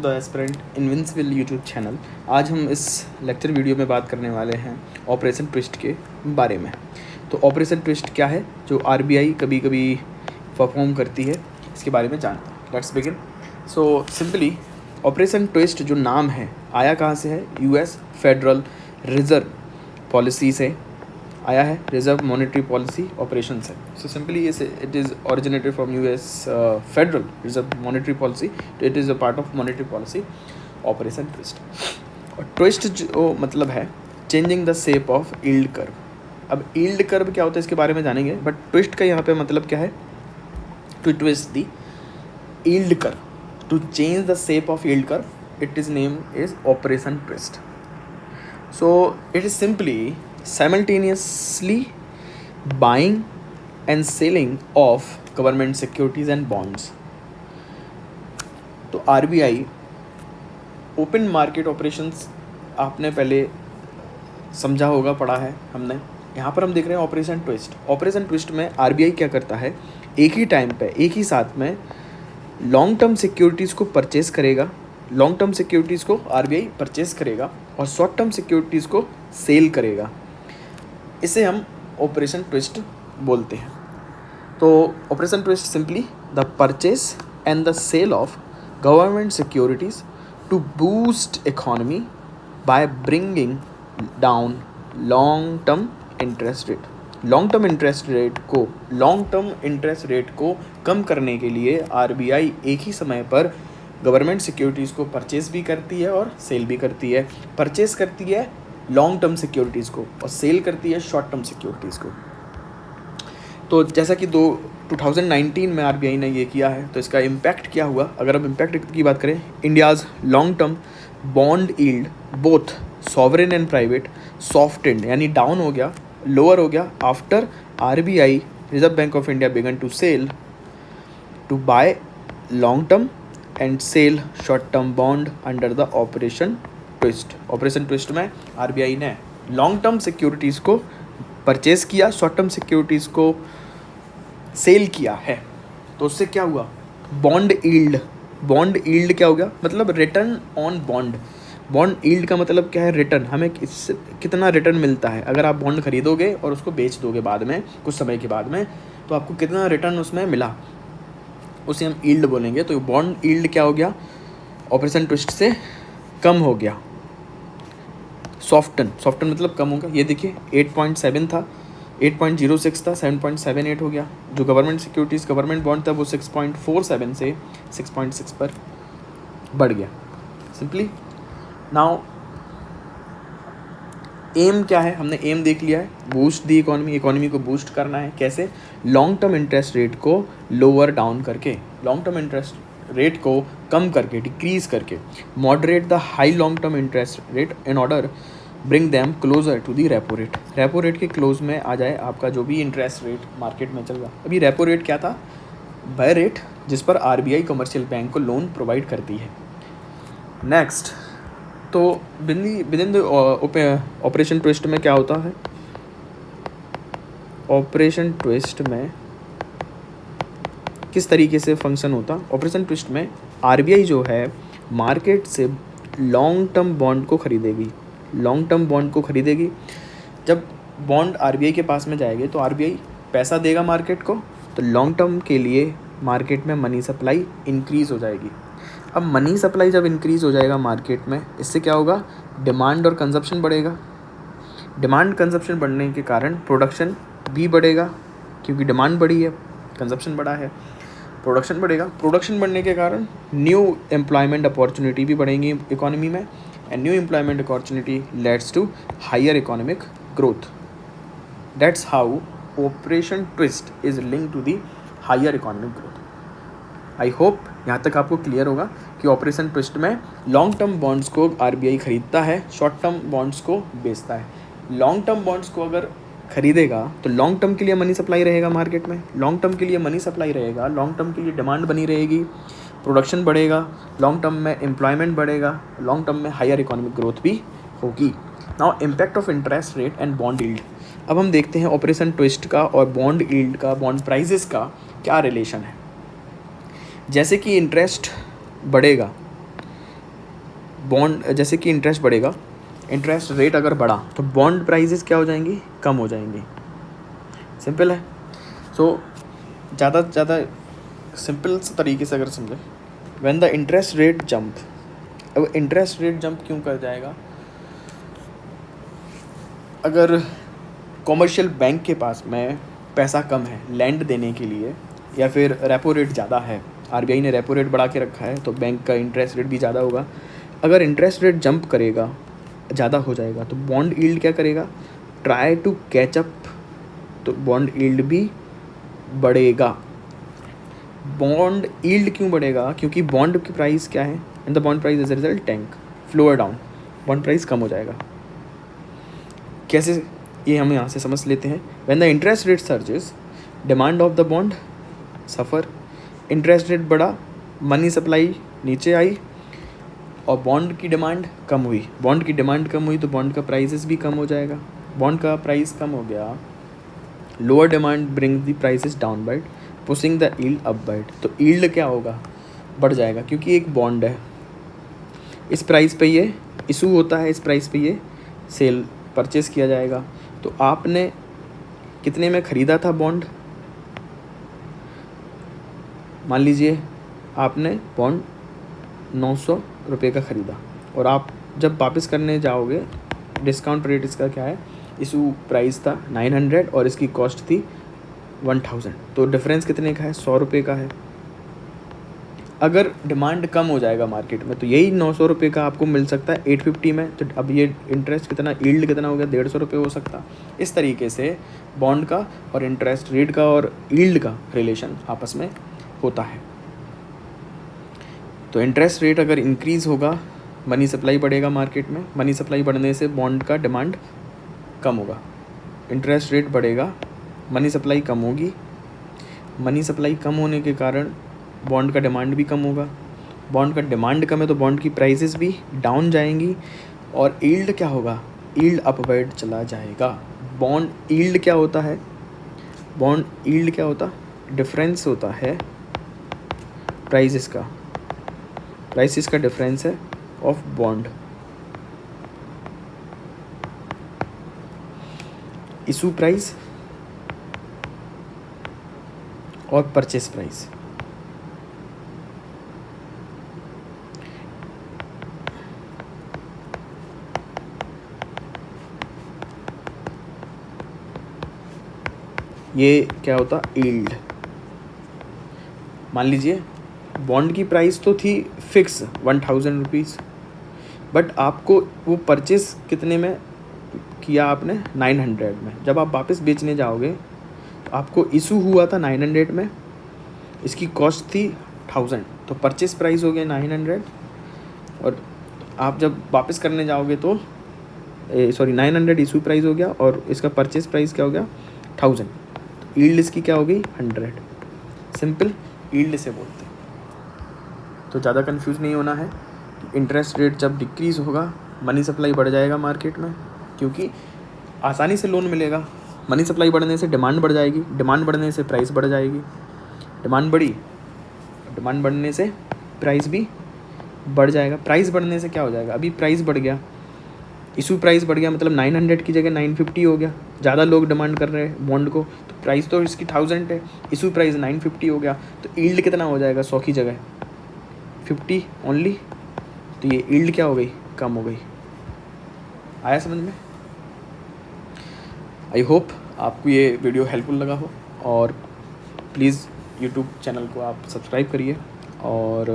The aspirant invincible YouTube channel. आज हम इस लेक्चर वीडियो में बात करने वाले हैं ऑपरेशन ट्विस्ट के बारे में। तो ऑपरेशन ट्विस्ट क्या है जो आरबीआई कभी कभी परफॉर्म करती है, इसके बारे में जानते हैं। Let's begin. So simply operation twist जो नाम है आया कहाँ से है? यूएस फेडरल रिजर्व पॉलिसी से आया है, रिजर्व मॉनेटरी पॉलिसी ऑपरेशन है। So simply it is originated from US federal reserve monetary policy. It is a part of monetary policy operation twist. और ट्विस्ट जो मतलब है changing the shape of yield curve. अब yield curve क्या होता है इसके बारे में जानेंगे, बट ट्विस्ट का यहाँ पे मतलब क्या है? To twist the yield curve, to change the shape of yield curve, it is name is operation twist. So it is simply simultaneously buying and selling of government securities and bonds. तो RBI open market operations आपने पहले समझा होगा, पढ़ा है हमने। यहाँ पर हम देख रहे हैं ऑपरेशन ट्विस्ट। ऑपरेशन ट्विस्ट में आरबीआई क्या करता है, एक ही टाइम पे एक ही साथ में लॉन्ग टर्म सिक्योरिटीज़ को परचेस करेगा, लॉन्ग टर्म सिक्योरिटीज़ को आरबीआई परचेस करेगा और शॉर्ट टर्म सिक्योरिटीज़ को सेल करेगा। इसे हम ऑपरेशन ट्विस्ट बोलते हैं। तो operation twist simply the purchase and the sale of government securities to boost economy by bringing down long term interest rate. Long term interest rate को कम करने के लिए आरबीआई एक ही समय पर गवर्नमेंट सिक्योरिटीज़ को परचेस भी करती है और सेल भी करती है। परचेस करती है लॉन्ग टर्म सिक्योरिटीज़ को और सेल करती है शॉर्ट टर्म सिक्योरिटीज़ को। तो जैसा कि 2019 में आरबीआई ने ये किया है, तो इसका इम्पैक्ट क्या हुआ? अगर हम इम्पैक्ट की बात करें, India's long term bond yield both sovereign and private softened, यानी डाउन हो गया, लोअर हो गया after RBI reserve bank of India began to sell to buy long term and sell short term bond under the operation twist. Operation twist में RBI ने long term securities को purchase किया, short term securities को sell किया है। तो उससे क्या हुआ? बॉन्ड यील्ड क्या हो गया? मतलब return on bond. Bond yield का मतलब क्या है? रिटर्न। हमें कितना रिटर्न मिलता है अगर आप बॉन्ड खरीदोगे और उसको बेच दोगे बाद में, कुछ समय के बाद में, तो आपको कितना रिटर्न उसमें मिला, उसे हम यील्ड बोलेंगे। तो बॉन्ड यील्ड क्या हो गया? ऑपरेशन ट्विस्ट से कम हो गया। सॉफ्टन मतलब कम हो गया। ये देखिए 8.7 था, 8.06 था, 7.78 हो गया। जो गवर्नमेंट सिक्योरिटीज़ गवर्नमेंट बॉन्ड था वो 6.47 से 6.6 पर बढ़ गया। सिंपली नाउ एम क्या है? हमने एम देख लिया है, बूस्ट दी इकोनॉमी को बूस्ट करना है। कैसे? लॉन्ग टर्म इंटरेस्ट रेट को लोअर डाउन करके, लॉन्ग टर्म इंटरेस्ट रेट को कम करके, डिक्रीज करके, moderate the high long term interest rate in order bring them closer to the repo rate. Repo rate के क्लोज में आ जाए आपका जो भी इंटरेस्ट रेट मार्केट में चल रहा। अभी रेपो रेट क्या था? वह रेट जिस पर आरबीआई कमर्शियल बैंक को लोन प्रोवाइड करती है। नेक्स्ट, तो with in the operation twist में क्या होता है? ऑपरेशन ट्विस्ट में किस तरीके से फंक्शन होता? ऑपरेशन ट्विस्ट में आरबीआई जो है मार्केट से लॉन्ग टर्म बॉन्ड को खरीदेगी। जब बॉन्ड आरबीआई के पास में जाएंगे तो आरबीआई पैसा देगा मार्केट को, तो लॉन्ग टर्म के लिए मार्केट में मनी सप्लाई इंक्रीज़ हो जाएगी। अब मनी सप्लाई जब इंक्रीज़ हो जाएगा मार्केट में, इससे क्या होगा? डिमांड और कंजप्शन बढ़ेगा। डिमांड कंजप्शन बढ़ने के कारण प्रोडक्शन भी बढ़ेगा, क्योंकि डिमांड बढ़ी है, कंजप्शन बढ़ा है, प्रोडक्शन बढ़ेगा। प्रोडक्शन बढ़ने के कारण न्यू एम्प्लॉयमेंट अपॉर्चुनिटी भी बढ़ेंगी इकोनॉमी में, and new employment opportunity leads to higher economic growth. That's how operation twist is linked to the higher economic growth. I hope यहाँ तक आपको क्लियर होगा कि ऑपरेशन ट्विस्ट में लॉन्ग टर्म बॉन्ड्स को आरबीआई खरीदता है, शॉर्ट टर्म बॉन्ड्स को बेचता है। लॉन्ग टर्म बॉन्ड्स को अगर खरीदेगा तो लॉन्ग टर्म के लिए मनी सप्लाई रहेगा मार्केट में, लॉन्ग टर्म के लिए मनी सप्लाई रहेगा, लॉन्ग टर्म के लिए डिमांड बनी रहेगी, प्रोडक्शन बढ़ेगा, लॉन्ग टर्म में एम्प्लॉयमेंट बढ़ेगा, लॉन्ग टर्म में हायर इकोनॉमिक ग्रोथ भी होगी। Now impact of interest rate and bond yield. अब हम देखते हैं ऑपरेशन ट्विस्ट का और बॉन्ड यील्ड का, बॉन्ड प्राइजेस का क्या रिलेशन है। जैसे कि इंटरेस्ट बढ़ेगा बॉन्ड जैसे कि इंटरेस्ट बढ़ेगा, इंटरेस्ट रेट अगर बढ़ा तो बॉन्ड प्राइजेस क्या हो जाएंगी, कम हो जाएंगी। सिंपल है। सो ज़्यादा से ज़्यादा सिंपल तरीके से अगर समझें, when the interest rate jump, अब इंटरेस्ट रेट जंप क्यों कर जाएगा, अगर कॉमर्शियल बैंक के पास में पैसा कम है लैंड देने के लिए, या फिर रेपो रेट ज़्यादा है, आरबीआई ने रेपो रेट बढ़ा के रखा है तो बैंक का इंटरेस्ट रेट भी ज़्यादा होगा। अगर इंटरेस्ट रेट जंप करेगा, ज़्यादा हो जाएगा, तो बॉन्ड यील्ड क्या करेगा, ट्राई टू कैच अप, तो बॉन्ड यील्ड भी बढ़ेगा। बॉन्ड यील्ड क्यों बढ़ेगा, क्योंकि बॉन्ड की प्राइस क्या है, and the bond price as a result tank floor down, bond price कम हो जाएगा। कैसे, ये हम यहाँ से समझ लेते हैं। When the interest rate surges, demand of the bond suffer, interest rate बढ़ा, मनी सप्लाई नीचे आई और बॉन्ड की डिमांड कम हुई। बॉन्ड की डिमांड कम हुई तो बॉन्ड का प्राइसेस भी कम हो जाएगा। बॉन्ड का प्राइस कम हो गया, lower demand bring the prices downward, pushing the yield upward, तो यील्ड क्या होगा, बढ़ जाएगा, क्योंकि एक बॉन्ड है, इस प्राइस पे ये इशू होता है, इस प्राइस पे ये सेल परचेस किया जाएगा। तो आपने कितने में ख़रीदा था बॉन्ड, मान लीजिए आपने बॉन्ड 900 रुपये का ख़रीदा, और आप जब वापस करने जाओगे, डिस्काउंट रेट इसका क्या है, इशू प्राइस था 900 और इसकी कॉस्ट थी 1000, तो डिफरेंस कितने का है, 100 रुपये का है। अगर डिमांड कम हो जाएगा मार्केट में तो यही 900 रुपये का आपको मिल सकता है 850 में, तो अब ये इंटरेस्ट कितना, यील्ड कितना हो गया, 150 रुपये हो सकता। इस तरीके से बॉन्ड का और इंटरेस्ट रेट का और यील्ड का रिलेशन आपस में होता है। तो इंटरेस्ट रेट अगर इंक्रीज़ होगा, मनी सप्लाई बढ़ेगा मार्केट में, मनी सप्लाई बढ़ने से बॉन्ड का डिमांड कम होगा, इंटरेस्ट रेट बढ़ेगा, मनी सप्लाई कम होगी, मनी सप्लाई कम होने के कारण बॉन्ड का डिमांड भी कम होगा, बॉन्ड का डिमांड कम है तो बॉन्ड की प्राइसेस भी डाउन जाएंगी, और यील्ड क्या होगा, यील्ड अपवर्ड चला जाएगा। बॉन्ड यील्ड क्या होता है, बॉन्ड यील्ड क्या होता, डिफरेंस होता है प्राइसेस का, प्राइसेस का डिफरेंस है ऑफ बॉन्ड, इशू प्राइस और परचेस प्राइस। ये क्या होता, यील्ड। मान लीजिए बॉन्ड की प्राइस तो थी फिक्स 1000 रुपीज़, बट आपको वो परचेस कितने में किया आपने, 900 में। जब आप वापस बेचने जाओगे तो आपको इशू हुआ था 900 में, इसकी कॉस्ट थी 1000, तो परचेस प्राइस हो गया 900, और आप जब वापस करने जाओगे तो 900 इशू प्राइस हो गया और इसका परचेस प्राइस क्या हो गया, 1000, तो यील्ड इसकी क्या हो गई, 100। सिंपल यील्ड से बोलते हैं। तो ज़्यादा कंफ्यूज नहीं होना है। इंटरेस्ट रेट जब डिक्रीज़ होगा, मनी सप्लाई बढ़ जाएगा मार्केट में, क्योंकि आसानी से लोन मिलेगा। मनी सप्लाई बढ़ने से डिमांड बढ़ जाएगी, डिमांड बढ़ने से प्राइस बढ़ जाएगी, डिमांड बढ़ी, डिमांड बढ़ने से प्राइस भी बढ़ जाएगा। प्राइस बढ़ने से क्या हो जाएगा, अभी प्राइस बढ़ गया, इशू प्राइस बढ़ गया, मतलब 900 की जगह 950 हो गया, ज़्यादा लोग डिमांड कर रहे हैं बॉन्ड को, तो प्राइस तो इसकी 1000 है, इशू प्राइस 950 हो गया, तो यील्ड कितना हो जाएगा, 100 की जगह 50 ओनली, तो ये यील्ड क्या हो गई, कम हो गई। आया समझ में? आई होप आपको ये वीडियो हेल्पफुल लगा हो, और प्लीज़ यूट्यूब चैनल को आप सब्सक्राइब करिए और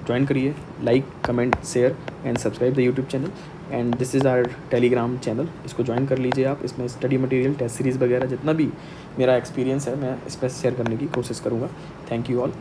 ज्वाइन करिए, like comment share and subscribe the YouTube channel. And this is our Telegram channel, इसको ज्वाइन कर लीजिए आप। इसमें स्टडी मटेरियल, टेस्ट सीरीज़ वगैरह जितना भी मेरा एक्सपीरियंस है मैं इस पर शेयर करने की कोशिश करूँगा। Thank you all.